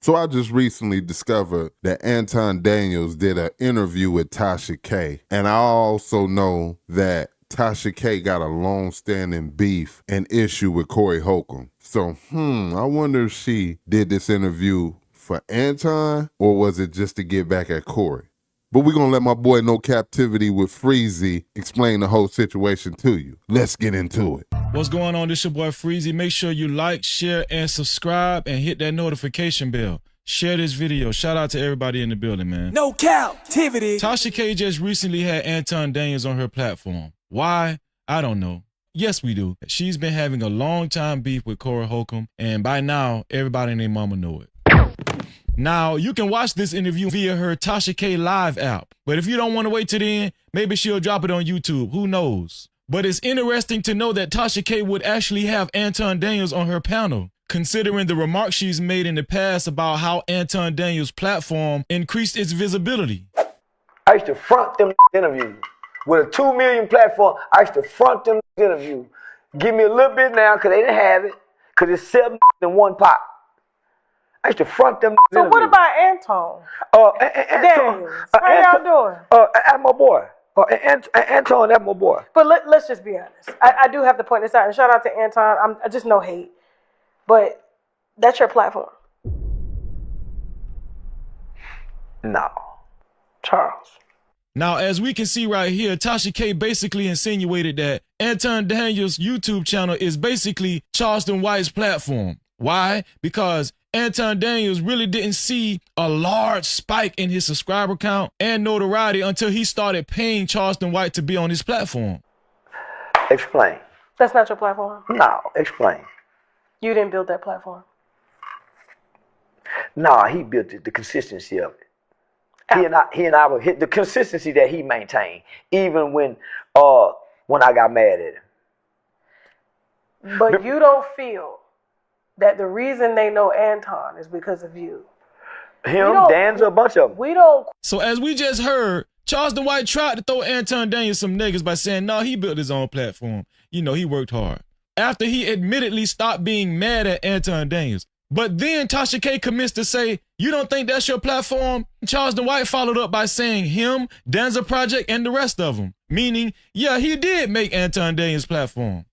So I just recently discovered that Anton Daniels did an interview with Tasha K. And I also know that Tasha K got a long-standing beef and issue with Corey Holcomb. So, I wonder if she did this interview for Anton or was it just to get back at Cory? But we're going to let my boy No Captivity with Freezy explain the whole situation to you. Let's get into it. What's going on? This your boy Freezy. Make sure you like, share, and subscribe and hit that notification bell. Share this video. Shout out to everybody in the building, man. No Captivity. Tasha K just recently had Anton Daniels on her platform. Why? I don't know. Yes, we do. She's been having a long time beef with Corey Holcomb, and by now, everybody and their mama know it. Now, you can watch this interview via her Tasha K Live app, but if you don't want to wait till then, maybe she'll drop it on YouTube. Who knows? But it's interesting to know that Tasha K would actually have Anton Daniels on her panel, considering the remarks she's made in the past about how Anton Daniels' platform increased its visibility. I used to front them interviews. With a 2 million platform, I used to front them interviews. Give me a little bit now, because they didn't have it, because it's 7 in one pot. I used to front them So interviews. what about Anton? Daniels, how y'all doing? That's my boy. Anton, that's my boy. But let's just be honest. I do have to point this out. And shout out to Anton. I just no hate. But that's your platform. No. Charles. Now, as we can see right here, Tasha K basically insinuated that Anton Daniels' YouTube channel is basically Charleston White's platform. Why? Because Anton Daniels really didn't see a large spike in his subscriber count and notoriety until he started paying Charleston White to be on his platform. Explain. That's not your platform. No, explain. You didn't build that platform. No, he built the consistency of it. He and I were hit the consistency that he maintained, even when I got mad at him. But you don't feel that the reason they know Anton is because of you. Him, Dan's, a bunch of them. We don't. So as we just heard, Charleston White tried to throw Anton Daniels some niggas by saying, no, he built his own platform. You know, he worked hard. After he admittedly stopped being mad at Anton Daniels. But then Tasha K commits to say, you don't think that's your platform? Charleston White followed up by saying him, Danza Project, and the rest of them. Meaning, yeah, he did make Anton Daniels' platform.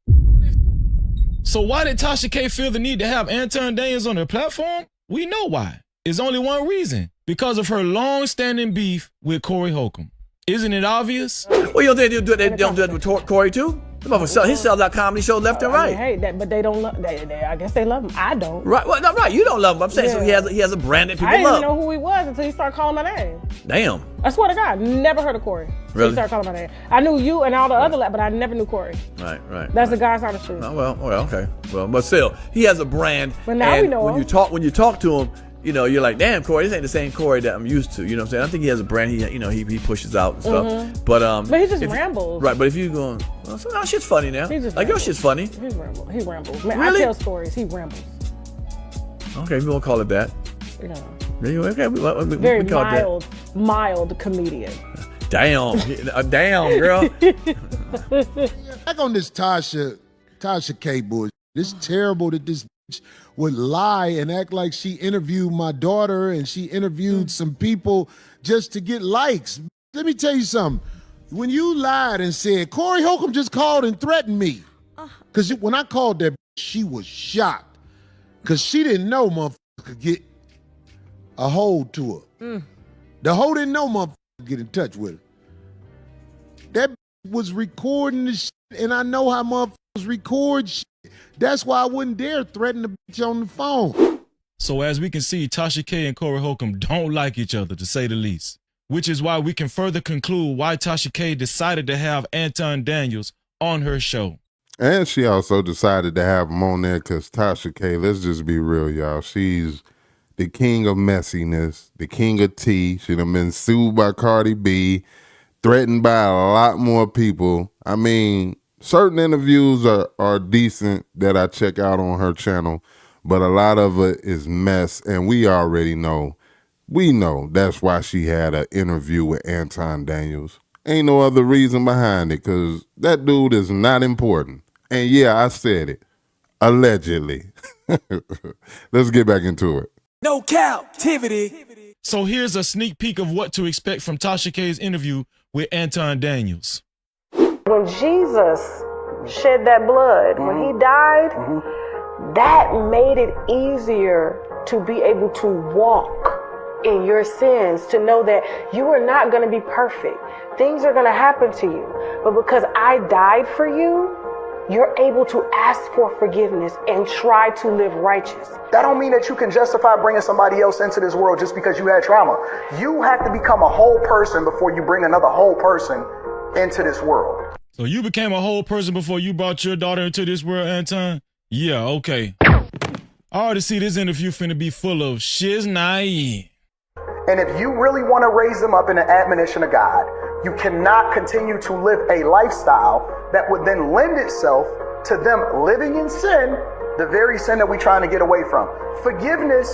So why did Tasha K feel the need to have Anton Daniels on her platform? We know why. It's only one reason. Because of her long-standing beef with Corey Holcomb. Isn't it obvious? Well, you don't do that with Cory too? He sells that comedy show left and right. I mean, hey, but they don't love. I guess they love him. I don't. Right, well, no, right. You don't love him. I'm saying so he has a brand that people I didn't love. even know who he was until he started calling my name. Damn. I swear to God, never heard of Cory. Really? He started calling my name. I knew you and all the other, but I never knew Cory. Right. That's the guy on the street. Oh, well, okay. Well, but still, he has a brand. But now we know when him. you talk to him, you know, you're like, damn, Cory, this ain't the same Cory that I'm used to. You know what I'm saying? I think he has a brand. He pushes out and stuff. Mm-hmm. But he just rambles. Right. But if you going, well, so, no, shit's funny now. He just like your rambles. shit's funny. He rambles. Man, Really? I tell stories. He rambles. Okay, we won't call it that. You know. Anyway, okay, we Very call it that. mild comedian. Damn, damn, girl. Back on this Tasha K bullshit. It's terrible that this bitch would lie and act like she interviewed my daughter and she interviewed some people just to get likes. Let me tell you something. When you lied and said, Corey Holcomb just called and threatened me. Because when I called that bitch, she was shocked. Because she didn't know motherfucker could get a hold to her. The hoe didn't know motherfucker could get in touch with her. That bitch was recording the shit, and I know how motherfuckers record shit. That's why I wouldn't dare threaten the bitch on the phone. So as we can see, Tasha K and Corey Holcomb don't like each other, to say the least. Which is why we can further conclude why Tasha K decided to have Anton Daniels on her show. And she also decided to have him on there because Tasha K, let's just be real, y'all. She's the king of messiness, the king of tea. She done been sued by Cardi B, threatened by a lot more people. I mean, certain interviews are decent that I check out on her channel, but a lot of it is mess, and we already know. We know that's why she had an interview with Anton Daniels. Ain't no other reason behind it, because that dude is not important. And yeah, I said it. Allegedly. Let's get back into it. No captivity. So here's a sneak peek of what to expect from Tasha K's interview with Anton Daniels. When Jesus shed that blood, when he died, that made it easier to be able to walk in your sins, to know that you are not going to be perfect. Things are going to happen to you. But because I died for you, you're able to ask for forgiveness and try to live righteous. That don't mean that you can justify bringing somebody else into this world just because you had trauma. You have to become a whole person before you bring another whole person into this world. So you became a whole person before you brought your daughter into this world, Anton? Yeah, okay. I already see this interview finna be full of shiznai. And if you really want to raise them up in the admonition of God, you cannot continue to live a lifestyle that would then lend itself to them living in sin, the very sin that we're trying to get away from. Forgiveness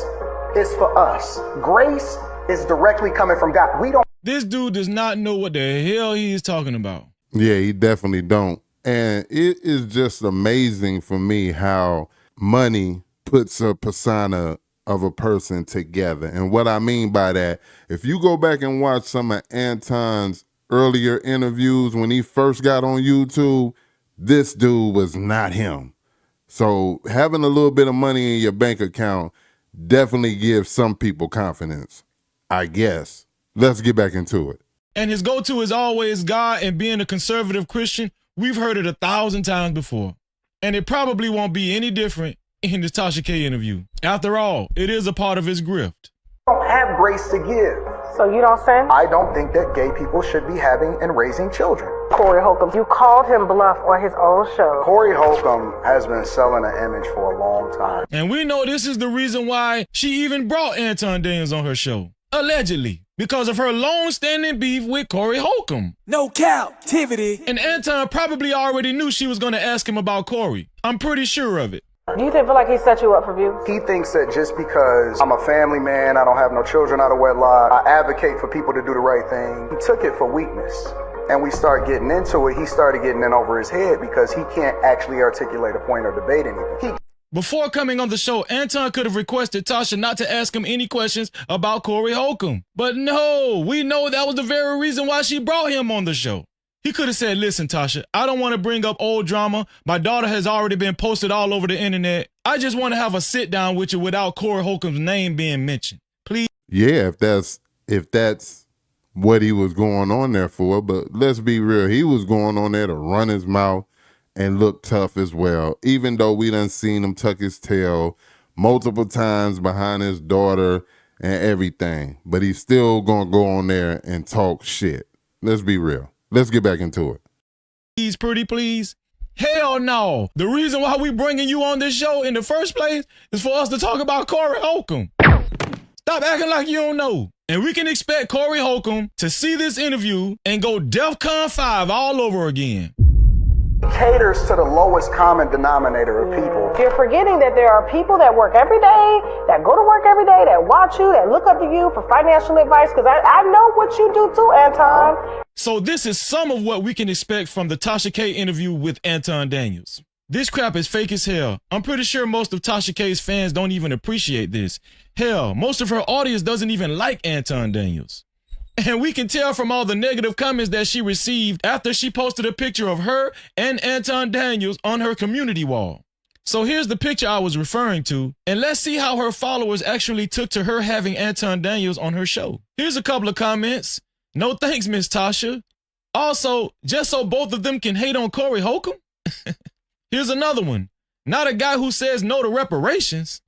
is for us. Grace is directly coming from God. We don't. This dude does not know what the hell he is talking about. Yeah, he definitely don't. And it is just amazing for me how money puts a persona of a person together. And what I mean by that, if you go back and watch some of Anton's earlier interviews when he first got on YouTube, this dude was not him. So having a little bit of money in your bank account definitely gives some people confidence, I guess. Let's get back into it. And his go-to is always God and being a conservative Christian. We've heard it 1,000 times before. And it probably won't be any different in this Tasha K interview. After all, it is a part of his grift. Don't have grace to give. So you don't sin? I don't think that gay people should be having and raising children. Corey Holcomb, you called him bluff on his own show. Corey Holcomb has been selling an image for a long time. And we know this is the reason why she even brought Anton Daniels on her show. Allegedly. Because of her long-standing beef with Corey Holcomb. No captivity. And Anton probably already knew she was going to ask him about Cory. I'm pretty sure of it. Do you feel like he set you up for views? He thinks that just because I'm a family man, I don't have no children out of wedlock, I advocate for people to do the right thing. He took it for weakness. And we start getting into it, he started getting in over his head because he can't actually articulate a point or debate anything. Before coming on the show, Anton could have requested Tasha not to ask him any questions about Corey Holcomb. But no, we know that was the very reason why she brought him on the show. He could have said, listen, Tasha, I don't want to bring up old drama. My daughter has already been posted all over the internet. I just want to have a sit down with you without Corey Holcomb's name being mentioned. Please. Yeah, if that's what he was going on there for. But let's be real, he was going on there to run his mouth and look tough as well, even though we done seen him tuck his tail multiple times behind his daughter and everything. But he's still going to go on there and talk shit. Let's be real. Let's get back into it. Please, pretty please. Hell no. The reason why we bringing you on this show in the first place is for us to talk about Corey Holcomb. Stop acting like you don't know. And we can expect Corey Holcomb to see this interview and go DEFCON 5 all over again. Caters to the lowest common denominator of people. You're forgetting that there are people that work every day, that go to work every day, that watch you, that look up to you for financial advice, because I know what you do too, Anton. So this is some of what we can expect from the Tasha K interview with Anton Daniels. This crap is fake as hell. I'm pretty sure most of Tasha K's fans don't even appreciate this. Hell, most of her audience doesn't even like Anton Daniels. And we can tell from all the negative comments that she received after she posted a picture of her and Anton Daniels on her community wall. So here's the picture I was referring to, and let's see how her followers actually took to her having Anton Daniels on her show. Here's a couple of comments. No thanks, Miss Tasha. Also, just so both of them can hate on Corey Holcomb? Here's another one. Not a guy who says no to reparations.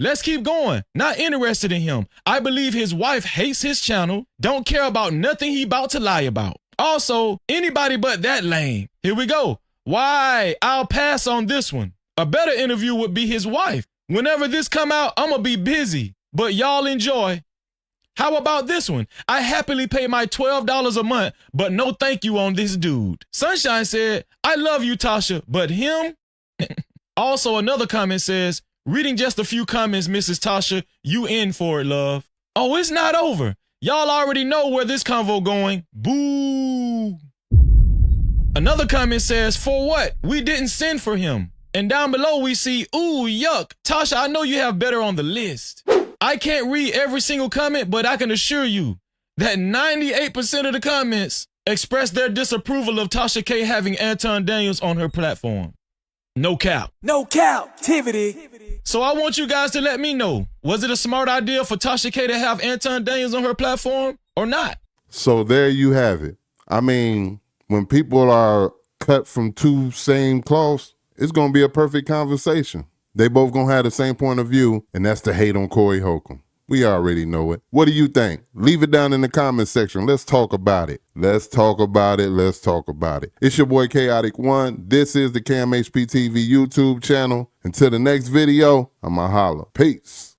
Let's keep going. Not interested in him. I believe his wife hates his channel. Don't care about nothing he about to lie about. Also, anybody but that lame. Here we go. Why? I'll pass on this one. A better interview would be his wife. Whenever this come out, I'm gonna be busy. But y'all enjoy. How about this one? I happily pay my $12 a month, but no thank you on this dude. Sunshine said, I love you, Tasha, but him? Also, another comment says, reading just a few comments, Mrs. Tasha, you in for it, love. Oh, it's not over. Y'all already know where this convo going. Boo. Another comment says, for what? We didn't send for him. And down below we see, ooh, yuck. Tasha, I know you have better on the list. I can't read every single comment, but I can assure you that 98% of the comments express their disapproval of Tasha K having Anton Daniels on her platform. No cap. No captivity. So I want you guys to let me know, was it a smart idea for Tasha K to have Anton Daniels on her platform or not? So there you have it. I mean, when people are cut from two same cloths, it's going to be a perfect conversation. They both going to have the same point of view, and that's the hate on Corey Holcomb. We already know it. What do you think? Leave it down in the comment section. Let's talk about it. Let's talk about it. Let's talk about it. It's your boy Chaotic One. This is the KMHP TV YouTube channel. Until the next video, I'ma holla. Peace.